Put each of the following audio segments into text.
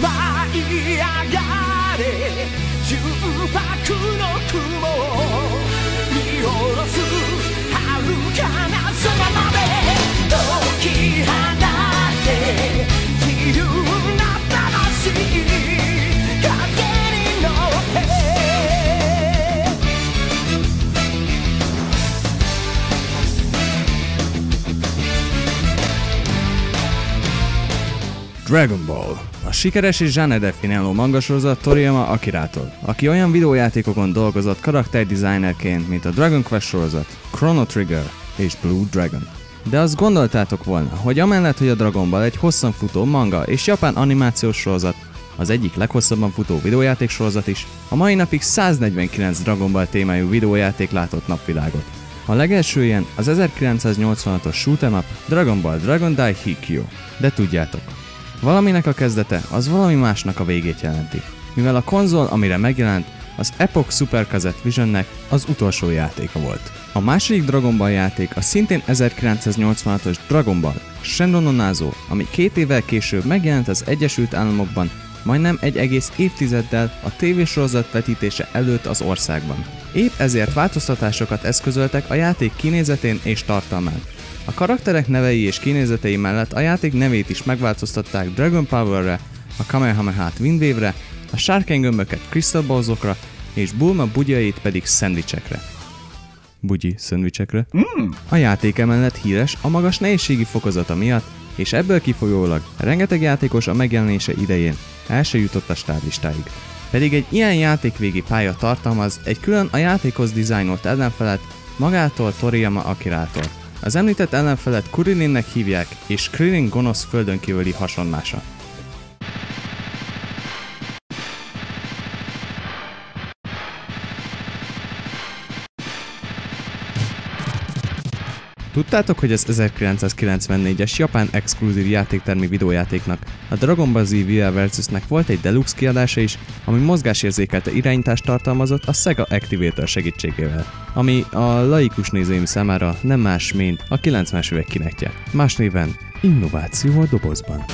舞い上がれ重迫の雲見下ろす遥かな空まで解き放って自由な魂風に乗ってDragon Ball. A sikeres és zsánerdefináló mangasorozat Toriyama Akirától, aki olyan videójátékokon dolgozott karakterdesignerként, mint a Dragon Quest sorozat, Chrono Trigger és Blue Dragon. De azt gondoltátok volna, hogy amellett, hogy a Dragon Ball egy hosszan futó manga és japán animációs sorozat, az egyik leghosszabban futó videójáték sorozat is, a mai napig 149 Dragon Ball témájú videójáték látott napvilágot. A legelső ilyen az 1986-os shoot'em up Dragon Ball Dragon Dai Hikyo. De tudjátok, valaminek a kezdete az valami másnak a végét jelenti, mivel a konzol, amire megjelent, az Epoch Super Cassette Visionnek az utolsó játéka volt. A második Dragon Ball játék a szintén 1986-os Dragon Ball Shenron no Nazo, ami 2 évvel később megjelent az Egyesült Államokban, majdnem egy egész évtizeddel a tévésorozat vetítése előtt az országban. Épp ezért változtatásokat eszközöltek a játék kinézetén és tartalmán. A karakterek nevei és kinézetei mellett a játék nevét is megváltoztatták Dragon Power-re, a Kamehameha-t Wind Wave-re, a sárkánygömböket Crystal Balls-okra és Bulma bugyait pedig szendvicsekre. Bugyi szendvicsekre. A játék emellett híres a magas nehézségi fokozata miatt, és ebből kifolyólag rengeteg játékos a megjelenése idején el se jutott a sztárlistáig. Pedig egy ilyen játékvégi pálya tartalmaz egy külön a játékhoz dizájnolt ellenfelet magától Toriyama Akirától. Az említett ellenfelet Kurilinnek hívják, és Krillin gonosz földönkívüli hasonlása. Tudtátok, hogy az 1994-es japán exkluzív játéktermi videójátéknak, a Dragon Ball Z VR Versusnek volt egy deluxe kiadása is, ami mozgásérzékelte irányítást tartalmazott a Sega Activator segítségével, ami a laikus nézőim számára nem más, mint a 90-es évek Kinectje. Más néven innováció a dobozban.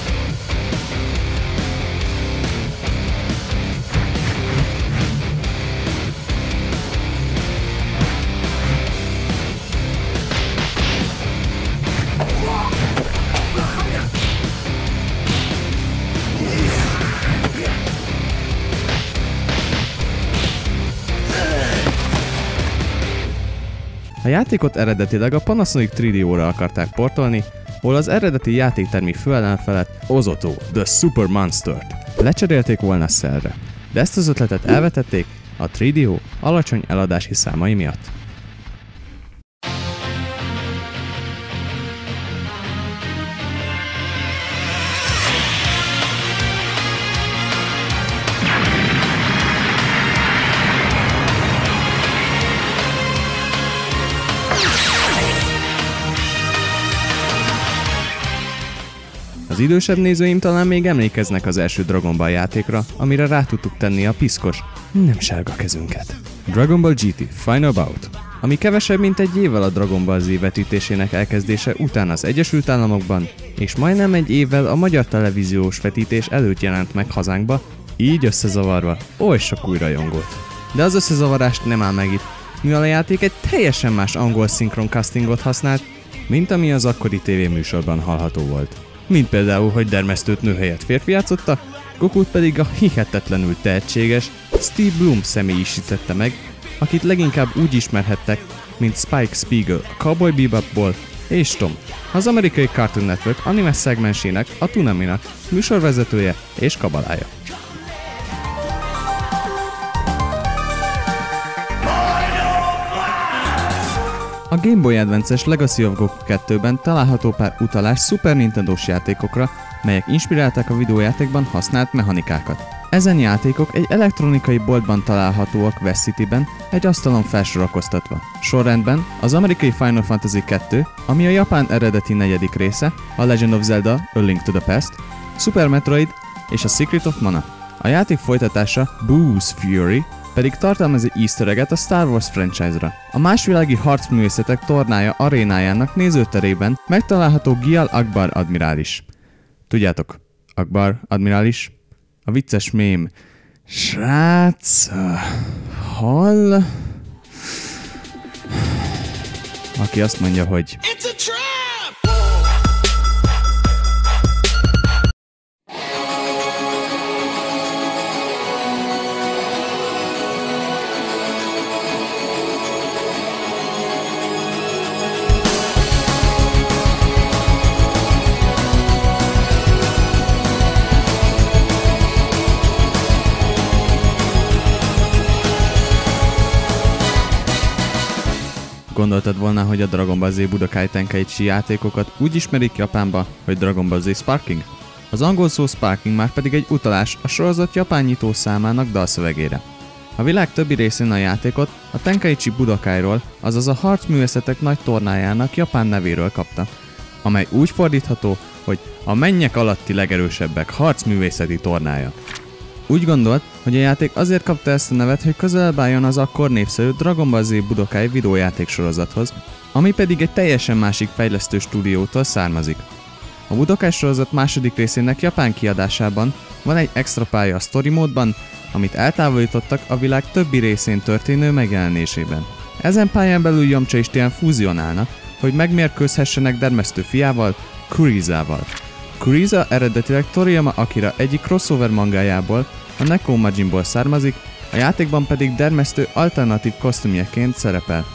A játékot eredetileg a Panasonic 3DO-ra akarták portolni, hol az eredeti játéktermi főellenfelet, Ozoto, The Super Monster-t lecserélték volna Cellre, de ezt az ötletet elvetették a 3DO alacsony eladási számai miatt. Az idősebb nézőim talán még emlékeznek az első Dragon Ball játékra, amire rá tudtuk tenni a piszkos, nem sárga kezünket. Dragon Ball GT Final Bout, ami kevesebb mint egy évvel a Dragon Ball Z vetítésének elkezdése után az Egyesült Államokban, és majdnem egy évvel a magyar televíziós vetítés előtt jelent meg hazánkba, így összezavarva oly sok új rajongót. De az összezavarást nem áll meg itt, mivel a játék egy teljesen más angol szinkron castingot használt, mint ami az akkori tévéműsorban hallható volt. Mint például, hogy Dermesztőt nő helyett férfi játszotta, Gokut pedig a hihetetlenül tehetséges Steve Blum személyisítette meg, akit leginkább úgy ismerhettek, mint Spike Spiegel a Cowboy Bebopból, és Tom, az amerikai Cartoon Network anime szegmensének, a Toonaminak műsorvezetője és kabalája. A Game Boy Advance-es Legacy of Goku 2-ben található pár utalás Super Nintendo-s játékokra, melyek inspirálták a videójátékban használt mechanikákat. Ezen játékok egy elektronikai boltban találhatóak West City-ben, egy asztalon felsorakoztatva. Sorrendben az amerikai Final Fantasy 2, ami a japán eredeti negyedik része, a Legend of Zelda A Link to the Past, Super Metroid és a Secret of Mana. A játék folytatása Boo's Fury pedig tartalmaz egy easter egget a Star Wars franchise-ra. A másvilági harcművészetek tornája arénájának nézőterében megtalálható Gial Akbar admirális. Tudjátok, Akbar, admirális, a vicces mém. Srác, hall? Aki azt mondja, hogy gondoltad volna, hogy a Dragon Ball Z Budokai Tenkaichi játékokat úgy ismerik Japánba, hogy Dragon Ball Z Sparking? Az angol szó Sparking már pedig egy utalás a sorozat japán nyitó számának dalszövegére. A világ többi részén a játékot a Tenkaichi Budokairól, azaz a harcművészetek nagy tornájának japán nevéről kapta, amely úgy fordítható, hogy a mennyek alatti legerősebbek harcművészeti tornája. Úgy gondolt, hogy a játék azért kapta ezt a nevet, hogy közelebb álljon az akkor népszerű Dragon Ball Z Budokai videójáték sorozathoz, ami pedig egy teljesen másik fejlesztő stúdiótól származik. A Budokai sorozat második részének japán kiadásában van egy extra pálya a story módban, amit eltávolítottak a világ többi részén történő megjelenésében. Ezen pályán belül Yamcha és Tien fúzionálnak, hogy megmérkőzhessenek dermesztő fiával, Kurizával. Kuriza eredetileg Toriyama Akira egyik crossover mangájából, a Neko Majinból származik, a játékban pedig dermesztő alternatív kosztümjeként szerepel.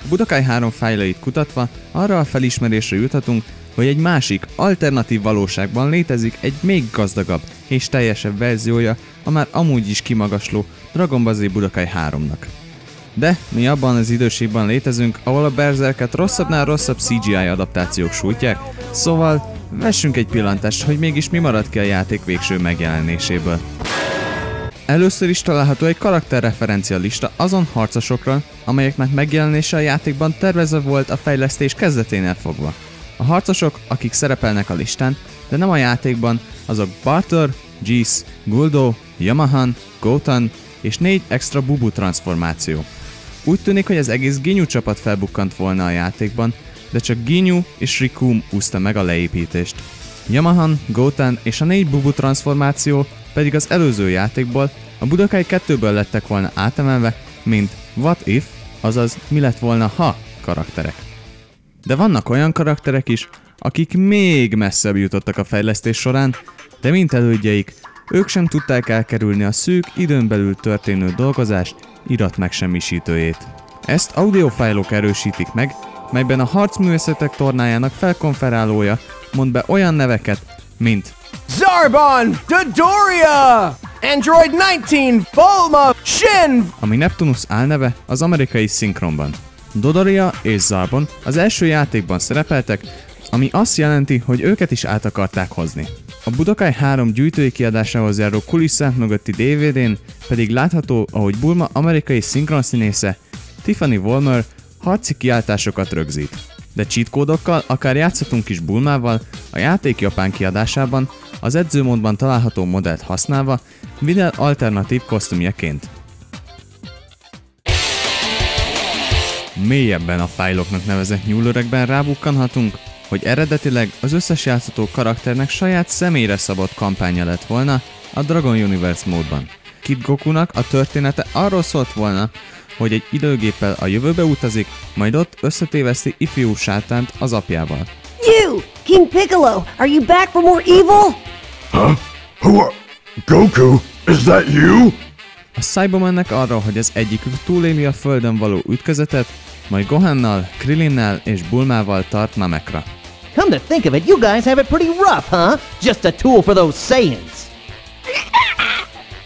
Budokai 3 fájlait kutatva arra a felismerésre juthatunk, hogy egy másik, alternatív valóságban létezik egy még gazdagabb és teljesebb verziója a már amúgy is kimagasló Dragon Ball Z Budokai 3-nak. De mi abban az időségben létezünk, ahol a Berserket rosszabbnál rosszabb CGI adaptációk sújtják, szóval vessünk egy pillantást, hogy mégis mi maradt ki a játék végső megjelenéséből. Először is található egy karakterreferencia lista azon harcosokról, amelyeknek megjelenése a játékban tervezve volt a fejlesztés kezdeténél fogva. A harcosok, akik szerepelnek a listán, de nem a játékban, azok Bartor, Geese, Guldo, Yamahan, Goten és 4 extra Bubu transformáció. Úgy tűnik, hogy az egész Ginyu csapat felbukkant volna a játékban, de csak Ginyu és Riku úszta meg a leépítést. Yamahan, Goten és a 4 Bubu transformáció pedig az előző játékból, a Budokai 2-ből lettek volna átemelve, mint What If, azaz mi lett volna ha karakterek. De vannak olyan karakterek is, akik még messzebb jutottak a fejlesztés során, de mint elődjeik, ők sem tudták elkerülni a szűk, időn belül történő dolgozás irat megsemmisítőjét. Ezt audiofájlok erősítik meg, melyben a harcművészetek tornájának felkonferálója mond be olyan neveket, mint Zarbon, Dodoria, Android 19, Bulma, Shin, ami Neptunus álneve az amerikai szinkronban. Dodoria és Zarbon az első játékban szerepeltek, ami azt jelenti, hogy őket is át akarták hozni. A Budokai 3 gyűjtői kiadásához járó kulisszák mögötti DVD-n pedig látható, ahogy Bulma amerikai szinkronszínésze Tiffany Wolmer harci kiáltásokat rögzít. De cheatkódokkal akár játszhatunk is Bulmával a játék japán kiadásában, az edzőmódban található modellt használva, Videl alternatív kosztümjeként. Mélyebben a fájloknak nevezett nyúlőrekben rábukkanhatunk, hogy eredetileg az összes játszható karakternek saját személyre szabott kampánya lett volna a Dragon Universe módban. Kid Gokunak a története arról szólt volna, hogy egy időgéppel a jövőbe utazik, majd ott összetéveszti ifjú sátánt az apjával. You! King Piccolo! Are you back for more evil? Huh? Who are... Goku? Is that you? A Cybermannek arról, hogy az egyikük túléli a földön való ütközetet, majd Gohannal, Krillinnel és Bulmával tart Namekra. Come to think of it, you guys have it pretty rough, huh? Just a tool for those Saiyans.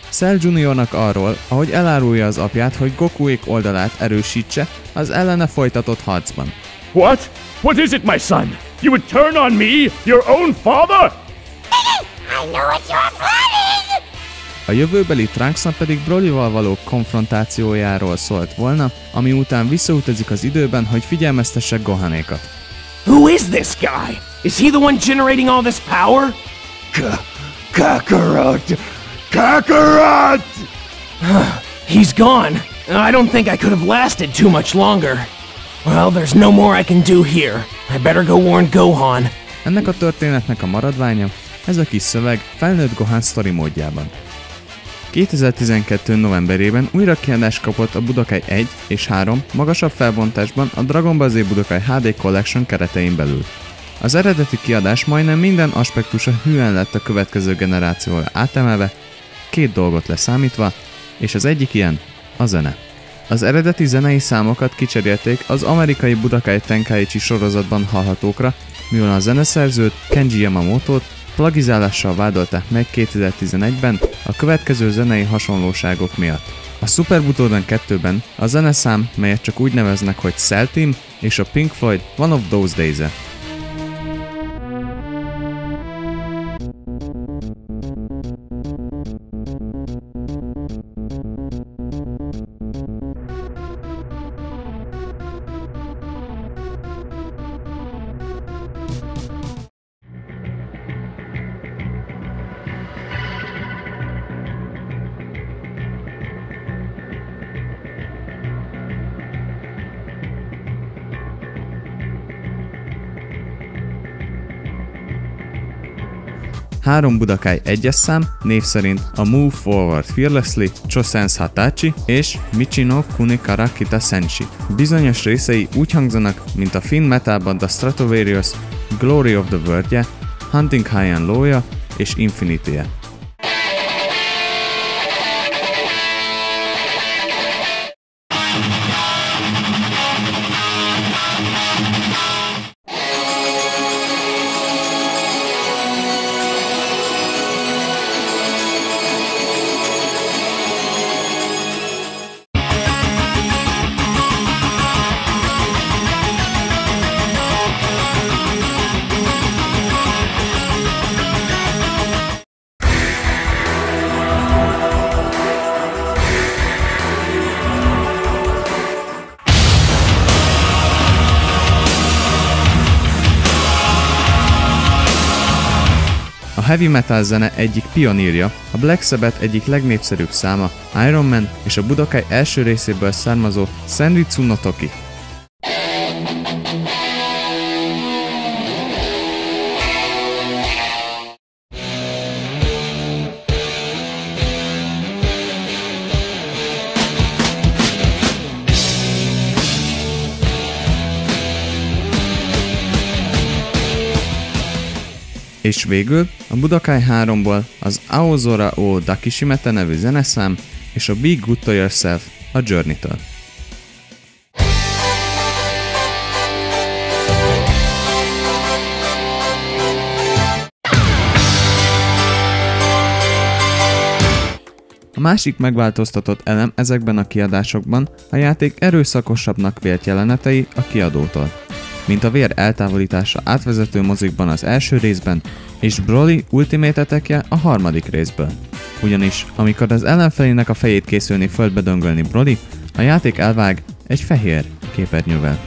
Cell Juniornak arról, ahogy elárulja az apját, hogy Gokuék oldalát erősítse az ellene folytatott harcban. What? What is it, my son? You would turn on me, your own father? I know what you're planning! A jövőbeli Trunksnak pedig Brolyval való konfrontációjáról szólt volna, ami után visszautazik az időben, hogy figyelmeztesse Gohanékat. Who is is this guy? Is he the one generating all this power? Kakarot! Kakarot! He's gone. I don't think I could have lasted too much longer. Well, there's no more I can do here. I better go warn Gohan. Ennek a történetnek a maradványa ez a kis szöveg felnőtt Gohan sztori módjában. 2012. novemberében újra kiadást kapott a Budokai 1 és 3 magasabb felbontásban a Dragon Ball Z Budokai HD Collection keretein belül. Az eredeti kiadás majdnem minden aspektusa hűen lett a következő generációra átemelve, 2 dolgot leszámítva, és az egyik ilyen a zene. Az eredeti zenei számokat kicserélték az amerikai Budokai Tenkaichi sorozatban hallhatókra, mivel a zeneszerzőt, Kenji Yamamotót plagizálással vádolták meg 2011-ben a következő zenei hasonlóságok miatt. A Super Butoden 2-ben a zeneszám, melyet csak úgy neveznek, hogy Cell Team, és a Pink Floyd One of Those Days-e. Három Budokai 1-es szám, név szerint a Move Forward Fearlessly, Chosense Hatachi és Michi no Kunikara Kita Senshi. Bizonyos részei úgy hangzanak, mint a finn metalbanda Stratovarius, Glory of the World-je, Hunting High and Low-ja és Infinity-je. A heavy metal zene egyik pionírja, a Black Sabbath egyik legnépszerűbb száma, Iron Man és a Budokai első részéből származó Senritsu no Toki. És végül a Budokai 3-ból az Aozora o Dakishimete nevű zeneszám és a Be Good to Yourself a Journey-től. A másik megváltoztatott elem ezekben a kiadásokban a játék erőszakosabbnak vélt jelenetei a kiadótól, mint a vér eltávolítása átvezető mozikban az első részben, és Broly Ultimate Attack-je a harmadik részből. Ugyanis, amikor az ellenfelének a fejét készülni földbe döngölni Broly, a játék elvág egy fehér képernyővel.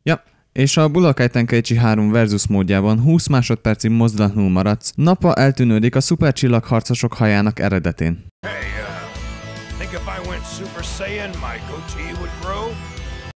Ja, és a Budokai Tenkaichi 3 versus módjában 20 másodpercig mozdulatlanul maradsz, Nappa eltűnődik a szupercsillagharcosok hajának eredetén. Hey, think if I went Super saying my goatee would grow?